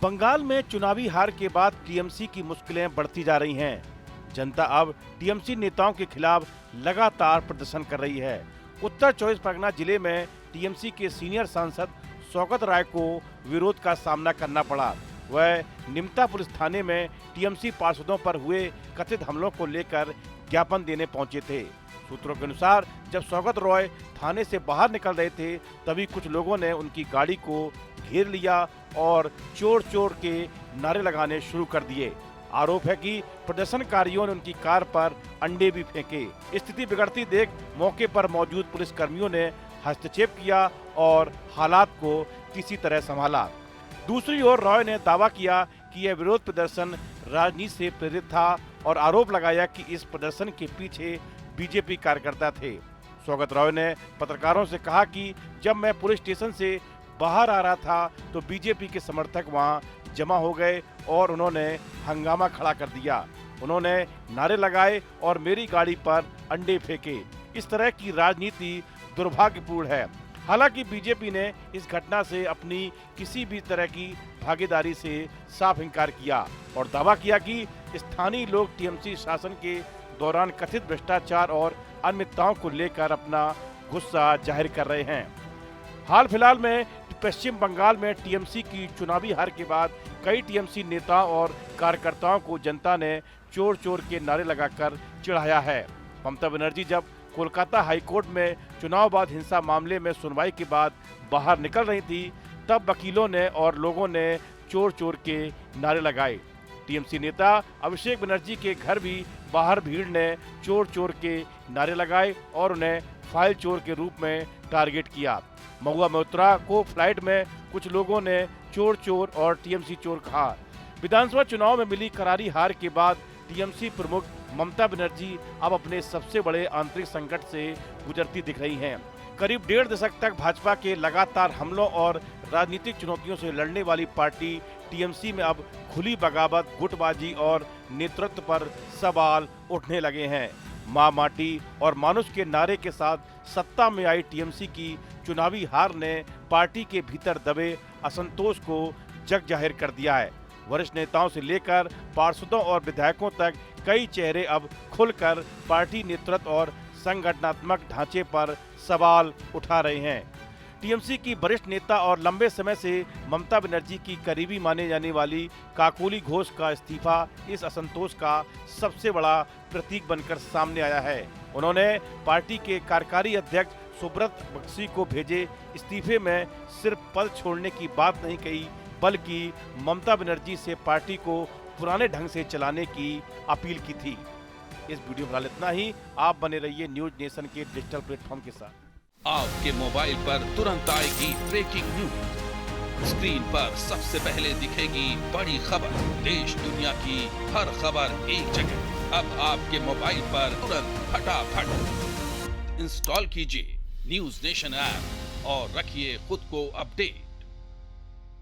बंगाल में चुनावी हार के बाद टीएमसी की मुश्किलें बढ़ती जा रही हैं। जनता अब टीएमसी नेताओं के खिलाफ लगातार प्रदर्शन कर रही है। उत्तर 24 परगना जिले में टीएमसी के सीनियर सांसद सौगत राय को विरोध का सामना करना पड़ा। वह निमता पुलिस थाने में टीएमसी पार्षदों पर हुए कथित हमलों को लेकर ज्ञापन देने पहुंचे थे। सूत्रों के अनुसार जब सौगत रॉय थाने से बाहर निकल रहे थे, तभी कुछ लोगों ने उनकी गाड़ी को घेर लिया और चोर चोर के नारे लगाने शुरू कर दिए। आरोप है कि प्रदर्शनकारियों ने उनकी कार पर अंडे भी फेंके। स्थिति बिगड़ती देख मौके पर मौजूद पुलिस कर्मियों ने हस्तक्षेप किया और हालात को किसी तरह संभाला। दूसरी ओर रॉय ने दावा किया कि यह विरोध प्रदर्शन राजनीति से प्रेरित था और आरोप लगाया कि इस प्रदर्शन के पीछे बीजेपी कार्यकर्ता थे। सौगत रॉय ने पत्रकारों से कहा कि जब मैं पुलिस स्टेशन से बाहर आ रहा था तो बीजेपी के समर्थक वहां जमा हो गए और उन्होंने हंगामा खड़ा कर दिया। उन्होंने नारे लगाए और मेरी गाड़ी पर अंडे फेंके। इस तरह की राजनीति दुर्भाग्यपूर्ण है। हालांकि बीजेपी ने इस घटना से अपनी किसी भी तरह की भागीदारी से साफ इनकार किया और दावा किया कि स्थानीय लोग टीएमसी शासन के दौरान कथित भ्रष्टाचार और अनियमितताओं को लेकर अपना गुस्सा जाहिर कर रहे हैं। हाल फिलहाल में पश्चिम बंगाल में टीएमसी की चुनावी हार के बाद कई टीएमसी नेताओं और कार्यकर्ताओं को जनता ने चोर चोर के नारे लगाकर चिढ़ाया है। ममता बनर्जी जब कोलकाता हाईकोर्ट में चुनाव बाद हिंसा मामले में सुनवाई के बाद बाहर निकल रही थी, तब वकीलों ने और लोगों ने चोर चोर के नारे लगाए। टीएमसी नेता अभिषेक बनर्जी के घर भी बाहर भीड़ ने चोर चोर के नारे लगाए और उन्हें फाइल चोर के रूप में टारगेट किया। महुआ मल्होत्रा को फ्लाइट में कुछ लोगों ने चोर चोर और टीएमसी चोर कहा। विधानसभा चुनाव में मिली करारी हार के बाद टीएमसी प्रमुख ममता बनर्जी अब अपने सबसे बड़े आंतरिक संकट से गुजरती दिख रही हैं। करीब 1.5 दशक तक भाजपा के लगातार हमलों और राजनीतिक चुनौतियों से लड़ने वाली पार्टी टीएमसी में अब खुली बगावत, गुटबाजी और नेतृत्व पर सवाल उठने लगे हैं। मां माटी और मानुष के नारे के साथ सत्ता में आई टीएमसी की चुनावी हार ने पार्टी के भीतर दबे असंतोष को जग जाहिर कर दिया है। वरिष्ठ नेताओं से लेकर पार्षदों और विधायकों तक कई चेहरे अब खुलकर पार्टी नेतृत्व और संगठनात्मक ढांचे पर सवाल उठा रहे हैं। टीएमसी की वरिष्ठ नेता और लंबे समय से ममता बनर्जी की करीबी माने जाने वाली काकोली घोष का इस्तीफा इस असंतोष का सबसे बड़ा प्रतीक बनकर सामने आया है। उन्होंने पार्टी के कार्यकारी अध्यक्ष सुब्रत बख्शी को भेजे इस्तीफे में सिर्फ पद छोड़ने की बात नहीं कही, बल्कि ममता बनर्जी से पार्टी को पुराने ढंग से चलाने की अपील की थी। इस वीडियो में इतना ही। आप बने रहिए न्यूज नेशन के डिजिटल प्लेटफॉर्म के साथ। आपके मोबाइल पर तुरंत आएगी ब्रेकिंग न्यूज। स्क्रीन पर सबसे पहले दिखेगी बड़ी खबर। देश दुनिया की हर खबर एक जगह। अब आपके मोबाइल पर तुरंत फटाफट इंस्टॉल कीजिए न्यूज नेशन ऐप और रखिए खुद को अपडेट।